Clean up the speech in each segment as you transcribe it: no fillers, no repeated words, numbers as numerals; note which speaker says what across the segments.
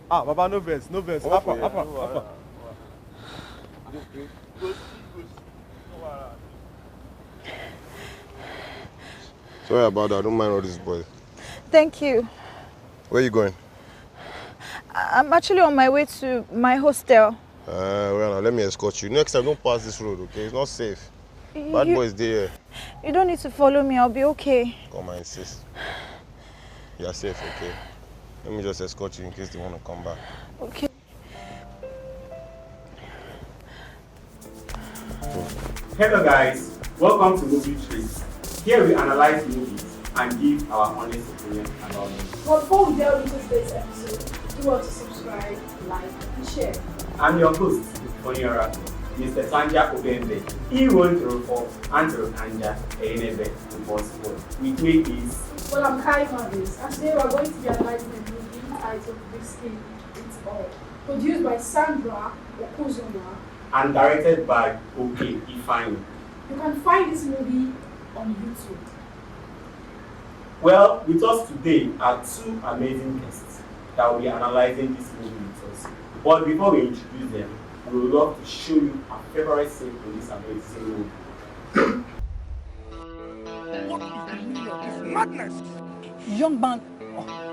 Speaker 1: Ah, Baba, no verse, no verse. Apa.
Speaker 2: Sorry about that. I don't mind all this boy.
Speaker 3: Thank you.
Speaker 2: Where are you going?
Speaker 3: I'm actually on my way to my hostel.
Speaker 2: Well, now, let me escort you. Next time, don't pass this road, okay? It's not safe. Bad boys there.
Speaker 3: You don't need to follow me. I'll be okay.
Speaker 2: Come on, insist. You're safe, okay? Let me just escort you in case they want to come back.
Speaker 3: Okay.
Speaker 4: Hello guys, welcome to Movietreat. Here we analyze movies and give our honest opinion about them.
Speaker 5: But before we delve into today's episode, do want to subscribe, like, and share.
Speaker 4: I'm your host, Onyora, Mr. SANDRA Obembe. He won't report Andrew Anja Enebe Impossible. With me is...
Speaker 5: Well, I'm Kai Mavis, and today we're going to be analyzing a movie titled This Thing It's All. Produced by SANDRA, OKUNZUWA,
Speaker 4: and directed by OKUNZUWA.
Speaker 5: You can find this movie on YouTube.
Speaker 4: Well, with us today are two amazing guests that will be analyzing this movie with us. But before we introduce them, we would love to show you our favorite scene in this amazing movie.
Speaker 6: What is the meaning of this madness? Young man,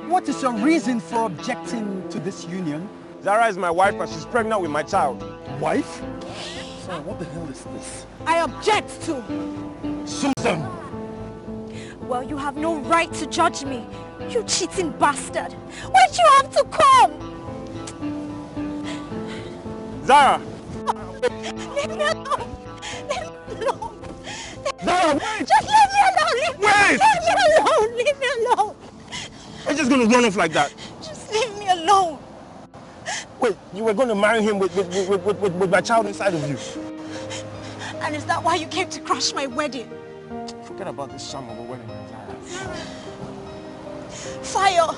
Speaker 6: what is your reason for objecting to this union?
Speaker 7: Zara is my wife and she's pregnant with my child.
Speaker 6: Wife? Sir, what the hell is this?
Speaker 8: I object to.
Speaker 6: Susan!
Speaker 8: Well, you have no right to judge me, you cheating bastard. Why'd you have to come?
Speaker 7: Zara!
Speaker 8: Leave me alone! Leave me alone!
Speaker 7: Zara, wait!
Speaker 8: Just leave me alone! Leave me alone! Leave me alone!
Speaker 7: You're just gonna run off like that?
Speaker 8: Just leave me alone!
Speaker 7: Wait, you were gonna marry him with my child inside of you?
Speaker 8: And is that why you came to crash my wedding?
Speaker 7: Forget about this sham of a wedding, Zara.
Speaker 8: Fire!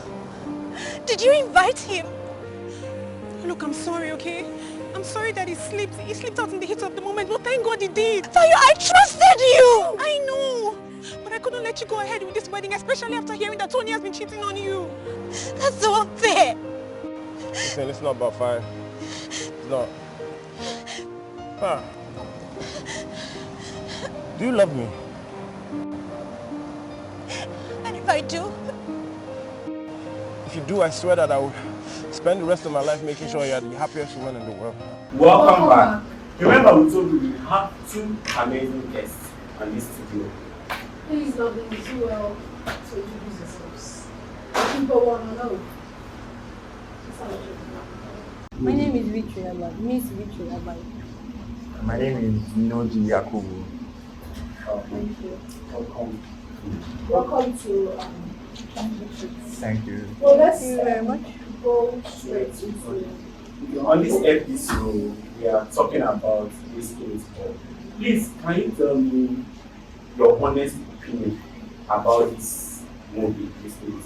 Speaker 8: Did you invite him?
Speaker 9: Look, I'm sorry, okay? I'm sorry that he slipped out in the heat of the moment, but thank God he did.
Speaker 8: Fire, I trusted you!
Speaker 9: I know, but I couldn't let you go ahead with this wedding, especially after hearing that Tony has been cheating on you.
Speaker 8: That's so unfair.
Speaker 7: Listen, it's not about fire. It's not. Ah. Do you love me?
Speaker 8: And if I do?
Speaker 7: If you do, I swear that I will spend the rest of my life making sure you're the happiest woman in the world.
Speaker 4: Welcome back. Remember we told you we have two amazing guests on this studio.
Speaker 5: Please love them too well to introduce yourselves. People want to know.
Speaker 10: My name is Victoria, Miss Victoria.
Speaker 11: My name is Noji Yakubu.
Speaker 5: Thank you.
Speaker 4: Welcome.
Speaker 5: Welcome to
Speaker 11: Thank you.
Speaker 5: Well, let's
Speaker 10: Thank you very much.
Speaker 5: Go straight into
Speaker 4: On this episode, we are talking about this case. Please, can you tell me your honest opinion about this movie, this case?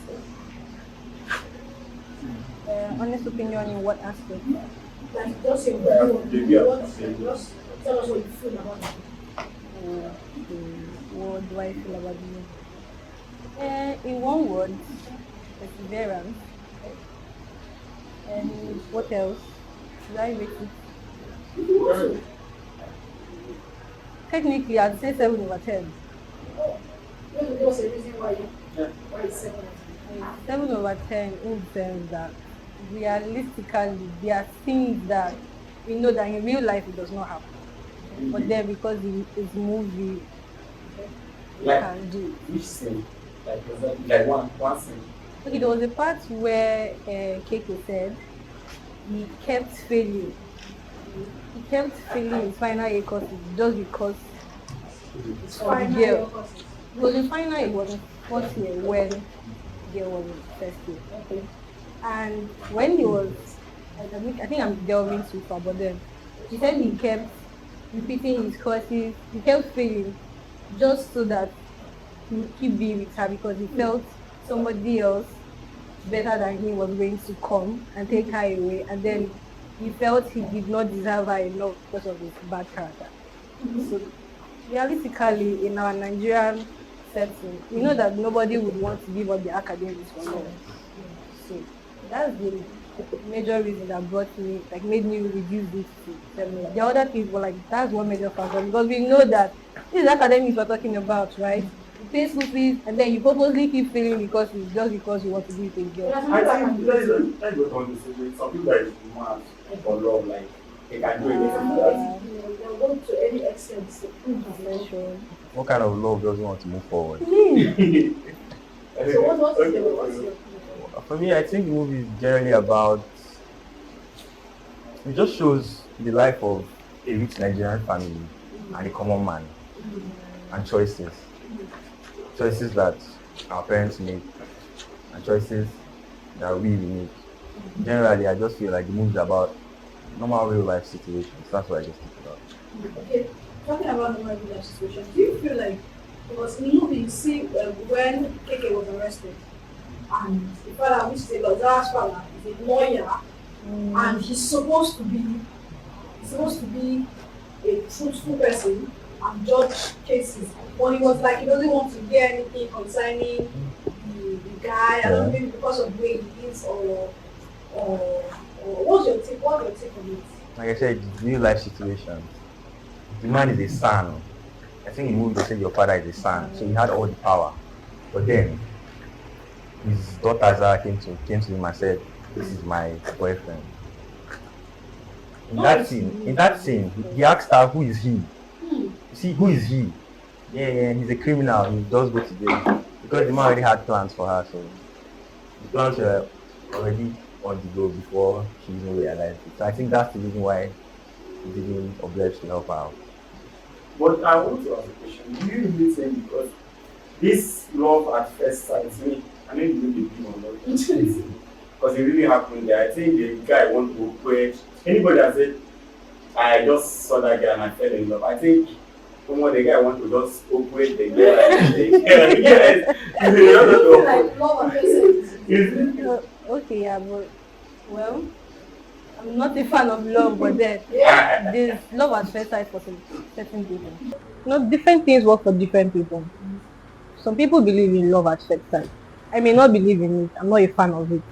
Speaker 10: Honest opinion in what aspect?
Speaker 5: like just a
Speaker 4: Just tell us what you feel about it.
Speaker 10: What do I feel about the movie? In one word, perseverance. And what else? Should I make it? Technically, I'd say 7 over 10.
Speaker 5: Give us a reason why it's 7.
Speaker 10: 7 over 10 in the sense that realistically there are things that we know that in real life it does not happen. But then because it's movie, you can do.
Speaker 4: Which scene? Like one scene.
Speaker 10: Okay, there was a part where Keiko said he kept failing. He kept failing his final year courses just because of the girl. It was in final year, it was in fourth year when the girl was in first year. Okay. And when he was, I think I'm delving too far, but then he said he kept repeating his courses, he kept failing just so that he would keep being with her because he felt somebody else better than him was going to come and take her away, and then he felt he did not deserve her enough because of his bad character. So realistically, in our Nigerian setting, we know that nobody would want to give up the academics for love. So that's the major reason that brought me, like made me reduce this to 7. The other things were like, that's one major factor because we know that this is academics we're talking about, right? You pay school fees and then you purposely keep failing because it's just because you want to do it again.
Speaker 4: I think that's what on this is some people that is mad for love, like they can do anything.
Speaker 5: They'll go to any extent to prove affection.
Speaker 11: What kind of love doesn't want to move forward?
Speaker 5: So what's your opinion?
Speaker 11: For me, I think the movie is generally about, it just shows the life of a rich Nigerian family and a common man and choices. Choices that our parents make and choices that we make. Generally, I just feel like the movie is about normal real life situations. That's what I just think about.
Speaker 5: Okay, talking about normal real life situations, do you feel like, because in the movie you see when KK was arrested, and the father, which is Lazar's father, is a lawyer, and he's supposed to be a truthful person and judge cases, but he was like he doesn't want to hear anything concerning the guy. I don't think because of the way he is or what's your take on it?
Speaker 11: Like I said, real life situations. The man is a son. I think in the movie they said your father is a son, so he had all the power. But then his daughter Zara came to him and said, "This is my boyfriend." In that scene, he asked her, "Who is he?" You see, who is he? Yeah, he's a criminal. He does go to jail because the man already had plans for her. So the plans were already on the go before she even realized it. So I think that's the reason why he didn't oblige to help her out.
Speaker 4: But I want to ask a question. Do you really think because this love at first sight, I know you really believe on love because it really happened there. I think the guy want to quit. Anybody that said, I just saw that guy and I fell in love. I think the guy want to just operate the girl. Yes.
Speaker 5: Like love at first sight.
Speaker 10: Okay, yeah, but well, I'm not a fan of love, but then there's love at first sight for certain people. Different things work for different people. Some people believe in love at first sight. I may not believe in it. I'm not a fan of it,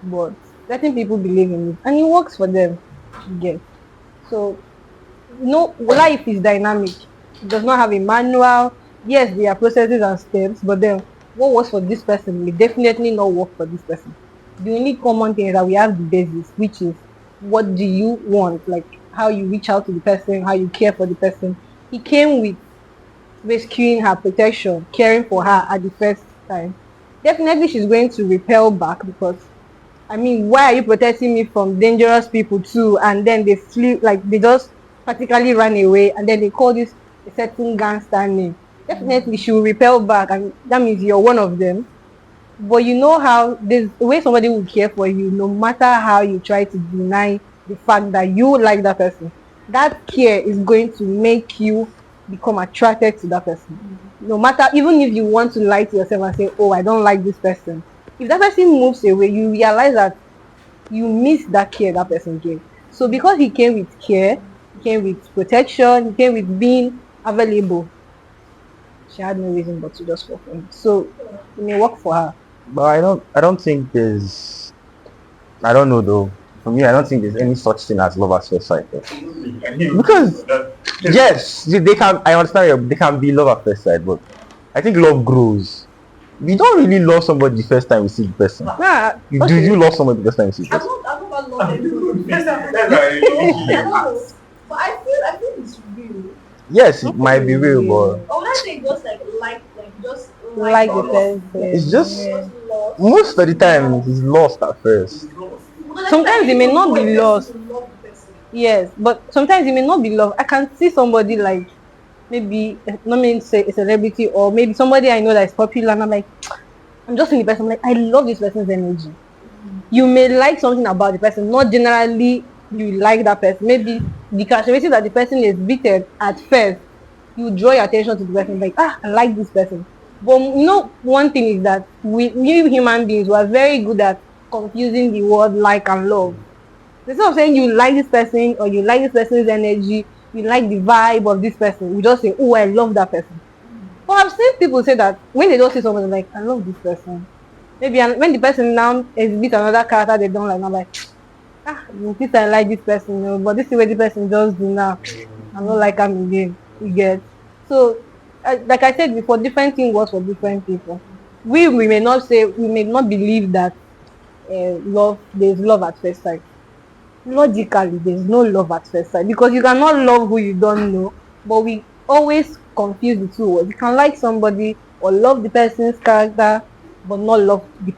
Speaker 10: but certain people believe in it, and it works for them. Yes. So, life is dynamic. It does not have a manual. Yes, there are processes and steps, but then what works for this person will definitely not work for this person. The only common thing is that we have the basis, which is what do you want, like how you reach out to the person, how you care for the person. He came with rescuing her, protection, caring for her at the first time. Definitely she's going to repel back because, why are you protecting me from dangerous people too? And then they flew, like they just practically ran away and then they call this a certain gangster name. Definitely she will repel back and that means you're one of them. But you know how there's the way somebody will care for you, no matter how you try to deny the fact that you like that person. That care is going to make you become attracted to that person. No matter, even if you want to lie to yourself and say, oh, I don't like this person. If that person moves away, you realize that you miss that care that person gave. So because he came with care, he came with protection, he came with being available, she had no reason but to just fall for him. So it may work for her.
Speaker 11: But I don't think there's, I don't know though. For me, I don't think there's any such thing as love at first sight. Because yes, they can. I understand they can be love at first sight, but I think love grows. We don't really love somebody the first time we see the person.
Speaker 10: Nah,
Speaker 11: Do you love somebody the first time you see the person?
Speaker 5: I don't love anyone. But I feel it's real.
Speaker 11: Yes, it might be real, but
Speaker 5: Or would I say just like
Speaker 10: the person.
Speaker 11: it's just most of the time it's lost at first.
Speaker 10: Sometimes it may not be lost. Yes, but sometimes it may not be love. I can see somebody like maybe not mean say a celebrity or maybe somebody I know that is popular and I'm like, I'm just in the person, I'm like, I love this person's energy. You may like something about the person, not generally you like that person. Maybe the characteristic that the person exhibited at first, you draw your attention to the person like, I like this person. But one thing is that we human beings were very good at confusing the word like and love. Instead of saying you like this person or you like this person's energy, you like the vibe of this person, you just say, oh, I love that person. But I've seen people say that when they don't see someone, they're like, I love this person. Maybe when the person now exhibits another character they don't like, I'm like, since I like this person, but this is what the person just do now. I don't like him again. You get. So, like I said before, different thing works for different people. We may not believe that there's love at first sight. Logically, there's no love at first sight because you cannot love who you don't know. But we always confuse the two words. You can like somebody or love the person's character, but not love the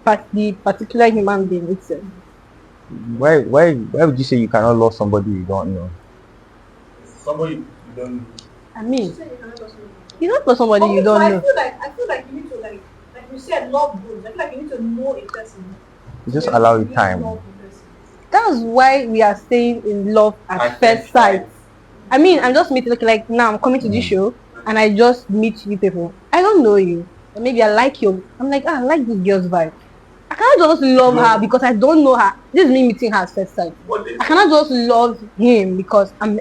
Speaker 10: particular human being itself.
Speaker 11: Why would you say you cannot love somebody you don't know?
Speaker 4: Somebody you don't know.
Speaker 10: I mean, you don't know somebody you don't know.
Speaker 5: I feel like you need to like you said, love goals. I feel like you need to know a person.
Speaker 11: You just allow it time.
Speaker 10: That's why we are staying in love at first sight. I mean, I'm just meeting like now I'm coming to this show and I just meet you people. I don't know you. Or maybe I like you. I'm like, I like this girl's vibe. I cannot just love her because I don't know her. This is me meeting her at first sight. I cannot just love him because I'm.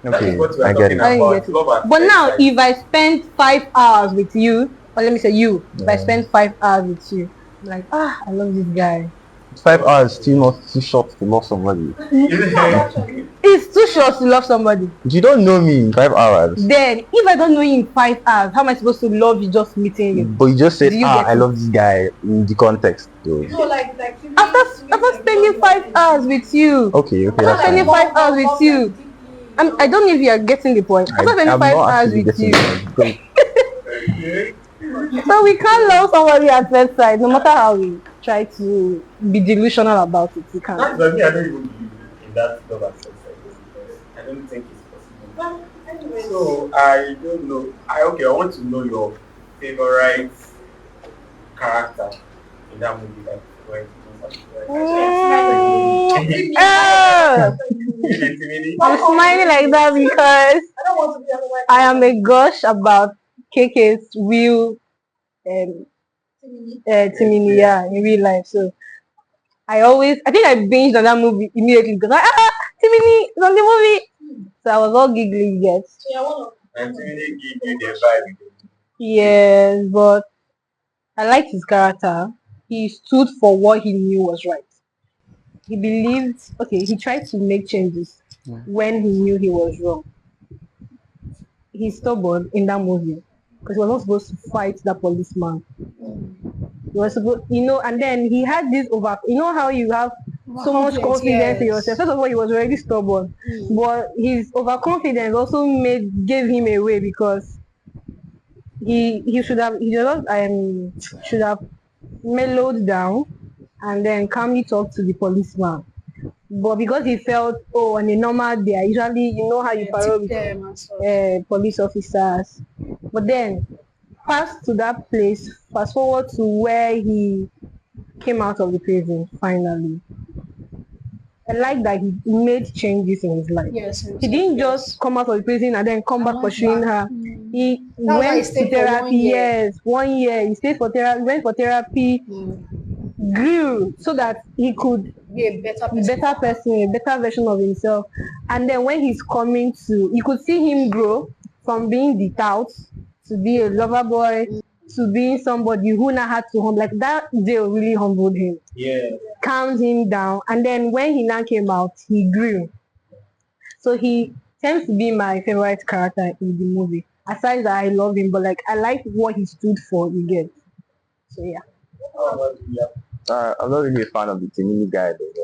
Speaker 11: Okay, I get it.
Speaker 10: But now, if I spend 5 hours with you, or let me say you, if I spend 5 hours with you, I'm like, I love this guy.
Speaker 11: 5 hours still not too short to love somebody.
Speaker 10: It's too short to love somebody.
Speaker 11: You don't know me in 5 hours.
Speaker 10: Then, if I don't know you in 5 hours, how am I supposed to love you just meeting you?
Speaker 11: But you just said, I love this guy in the context. Though.
Speaker 5: No, like
Speaker 10: after spending 5 hours with you.
Speaker 11: Okay,
Speaker 10: after spending 5 hours with you. I don't know if you are getting the point. After spending 5 hours with you. So we can't love somebody at first sight, no matter how we try to be delusional about it. We can't.
Speaker 4: That's me. I don't even believe in that love at first sight. I don't think it's possible. So I don't know. I want to know your favorite character in that movie. Like,
Speaker 10: I'm smiling like that because I am a gush about KK's real TIMINI in real life. So I think I binged on that movie immediately because TIMINI is on the movie. So I was all giggly, yes.
Speaker 4: And TIMINI gave you the vibe.
Speaker 10: Yes, but I liked his character. He stood for what he knew was right. He believed, he tried to make changes when he knew he was wrong. He's stubborn in that movie because he was not supposed to fight that policeman. He was supposed, and then he had this how you have so much confidence in yourself. First of all, he was already stubborn, but his overconfidence also gave him away because he should have mellowed down and then calmly talked to the policeman. But because he felt, on a normal day, usually how you parole with police officers. But then, fast forward to where he came out of the prison, finally. I like that he made changes in his life.
Speaker 5: Yes,
Speaker 10: he didn't just come out of the prison and then come back pursuing her. He went to therapy. Yes, 1 year. He stayed for therapy. Went for therapy. Grew so that he could
Speaker 5: be a better
Speaker 10: person, a better version of himself. And then when he's coming to, you could see him grow from being the tout to be a lover boy to being somebody who now had to humble. Like that jail really humbled him.
Speaker 4: Yeah.
Speaker 10: Calmed him down. And then when he now came out, he grew. So he tends to be my favorite character in the movie. Aside that I love him, but I like what he stood for, you get. So yeah.
Speaker 11: I'm not really a fan of the TIMINI guy though.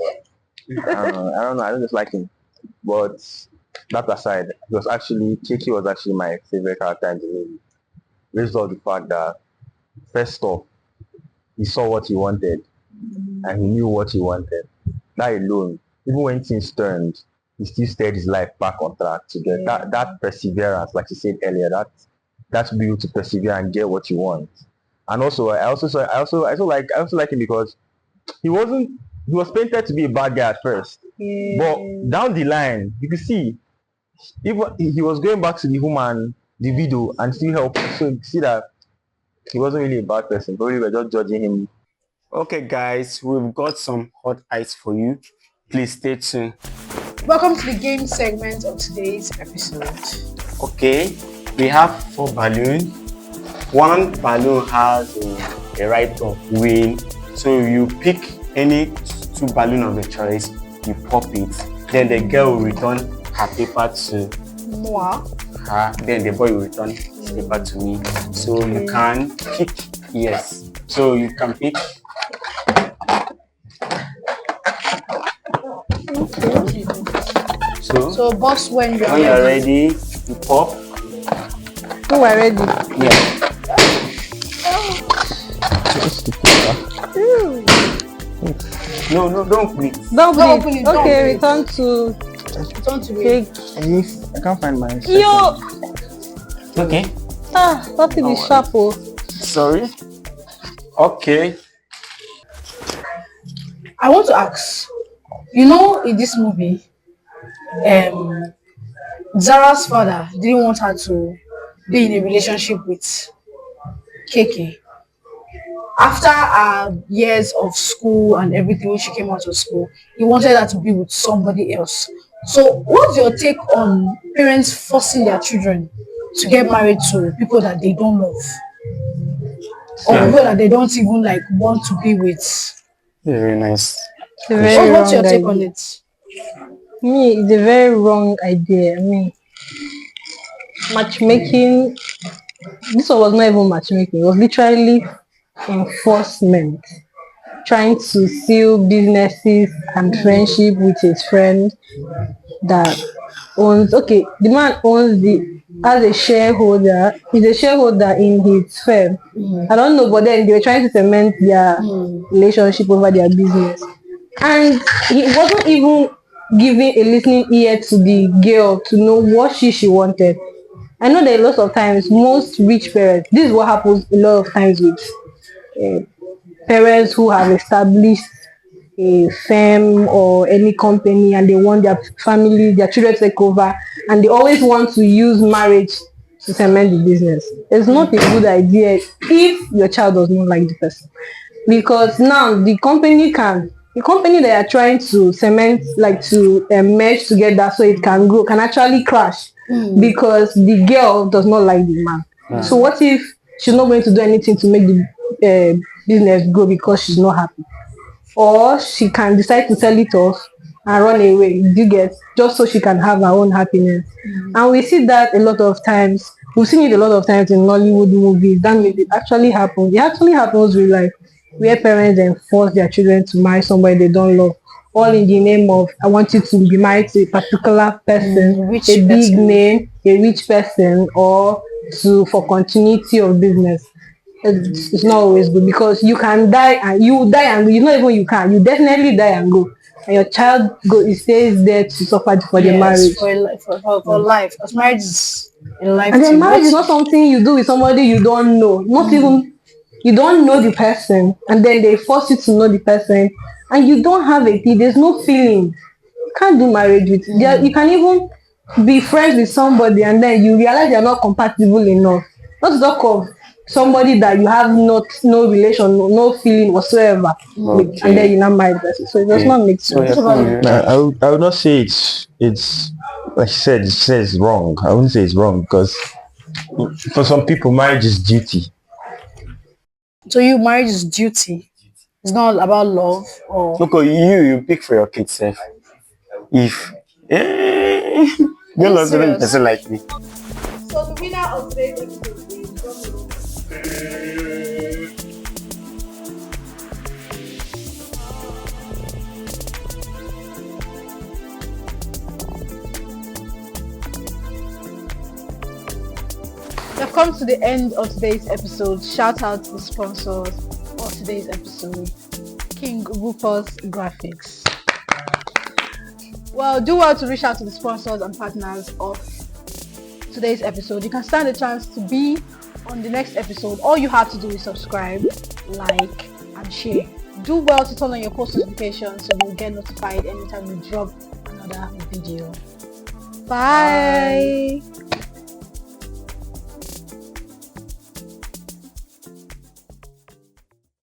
Speaker 11: I don't know. I don't just like him. But that aside, Kiki was actually my favorite character in the movie. Based on the fact that first off, he saw what he wanted and he knew what he wanted. That alone, even when things turned, he still steered his life back on track to get that perseverance, like you said earlier, that's be able to persevere and get what you want. And also, I also like him because he was painted to be a bad guy at first, but down the line, you can see, even he was going back to the widow, and still help. So you see that he wasn't really a bad person. Probably we're just judging him.
Speaker 12: Okay, guys, we've got some hot ice for you. Please stay tuned.
Speaker 5: Welcome to the game segment of today's episode.
Speaker 12: Okay, we have 4 balloons. One balloon has a right of win, so you pick any 2 balloons of your choice you pop it, then the girl will return her paper to
Speaker 3: Moi.
Speaker 12: her, then the boy will return his paper to me. So you can pick, yes. So you can pick.
Speaker 3: Okay.
Speaker 12: So
Speaker 3: boss, when you
Speaker 12: are ready, you pop.
Speaker 10: Oh, we're ready.
Speaker 12: Yeah. No, don't quit.
Speaker 10: Don't
Speaker 3: open
Speaker 10: bleed.
Speaker 3: it,
Speaker 10: Okay,
Speaker 3: don't
Speaker 10: return to
Speaker 3: cake.
Speaker 7: I can't find my
Speaker 10: Yo!
Speaker 12: Okay.
Speaker 10: That thing is sharp, oh.
Speaker 12: Sorry. Okay.
Speaker 13: I want to ask, you know, in this movie, Zara's father didn't want her to be in a relationship with KK. After years of school and everything, when she came out of school, he wanted her to be with somebody else. So what's your take on parents forcing their children to get married to people that they don't love? Or people that they don't even like want to be with?
Speaker 12: Very nice.
Speaker 13: What's your take on it?
Speaker 10: Me, it's a very wrong idea. I mean, matchmaking, this one was not even matchmaking, it was literally enforcement. Trying to seal businesses and friendship with his friend that owns, okay, the man owns as a shareholder, he's a shareholder in his firm. I don't know, but then they were trying to cement their relationship over their business. And he wasn't even giving a listening ear to the girl to know what she wanted. I know that a lot of times, most rich parents, this is what happens a lot of times with parents who have established a firm or any company and they want their family, their children to take over, and they always want to use marriage to cement the business. It's not a good idea if your child does not like the person. Because now the company that are trying to cement, like to merge together so it can grow, can actually crash because the girl does not like the man. So what if she's not going to do anything to make the business grow because she's not happy? Or she can decide to sell it off and run away, you get, just so she can have her own happiness. And we see that a lot of times. We've seen it a lot of times in Nollywood movies. That means it actually happens. It actually happens with life, where parents enforce their children to marry somebody they don't love, all in the name of, I want you to be married to a particular person, a big name, a rich person, or for continuity of business. It's not always good, because you can die and you die and go. You know, even you definitely die and go, and your child stays there to suffer for the marriage.
Speaker 13: For life, because marriage is a life.
Speaker 10: And then marriage is not something you do with somebody you don't know, not even, you don't know the person, and then they force you to know the person, and you don't have there's no feeling. You can't do marriage with you can even be friends with somebody and then you realize you're not compatible enough. Not to talk of somebody that you have no relation, no feeling whatsoever with, and then you not married person. So it does not make sense.
Speaker 11: I would not say it's like she said it's wrong. I wouldn't say it's wrong, because for some people marriage is duty.
Speaker 13: So marriage is duty. It's not about love or.
Speaker 12: Look, you pick for your kids, self. If you love a person like me.
Speaker 5: So the winner of today's episode is
Speaker 3: We've come to the end of today's episode. Shout out to the sponsors of today's episode, King Rupert Graphics. Well, do well to reach out to the sponsors and partners of today's episode. You can stand a chance to be on the next episode. All you have to do is subscribe, like, and share. Do well to turn on your post notifications so you'll get notified anytime we drop another video. Bye.